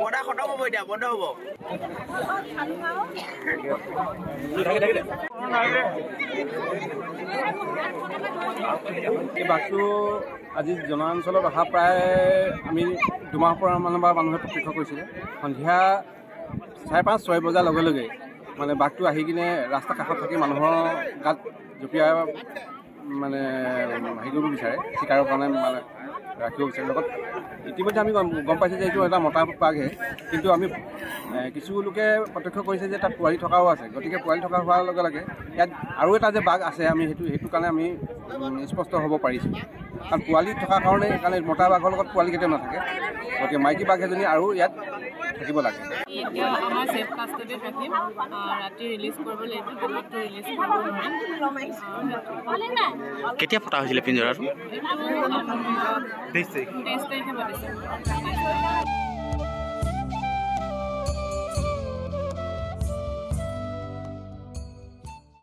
বড়া খতম হব এটা বন্ধ হব এই বাঘটো আজি জনাঞ্চলত অহা প্ৰায় আমি দুমাহৰ পৰা মানুহে প্ৰত্যক্ষ কৰিছিলে সন্ধিয়া 5:30-6 বজাৰ লগে লগে মানে বাঘটো আহি কিনে ৰাস্তা কাষত থাকি মানুহৰ গাত জঁপিয়াই মানে হেৰি কৰিব বিচাৰে চিকাৰৰ কাৰণে মানে ৰাখিব বিচাৰে লগত ইতিমধ্যে আমি গম পাইছোঁ যে এইটো এটা মতা বাঘহে কিন্তু আমি কিছু লোকে প্ৰত্যক্ষ কৰিছে যে তাত পোৱালি থকাও আছে গতিকে পোৱালি থকা হোৱাৰ লগে লগে ইয়াত আৰু এটা যে বাঘ আছে আমি সেইটো কাৰণে আমি স্পষ্ট হ'ব পাৰিছোঁ কাৰণ পোৱালি থকাৰ কাৰণে সেইকাৰণে মতা বাঘৰ লগত পোৱালি কেতিয়াও নাথাকে গতিকে মাইকী বাঘ এজনী আৰু ইয়াত থাকিব লাগে এতিয়া আমাৰ সেফ কাষ্টডিত ৰাখিম ৰাতি ৰিলিজ কৰিব লাগিব দিনতো ৰিলিজ কৰিব নোৱাৰিম কেতিয়া ফটা হৈছিলে পিঞ্জৰাটো 23 তাৰিখে পাতিছে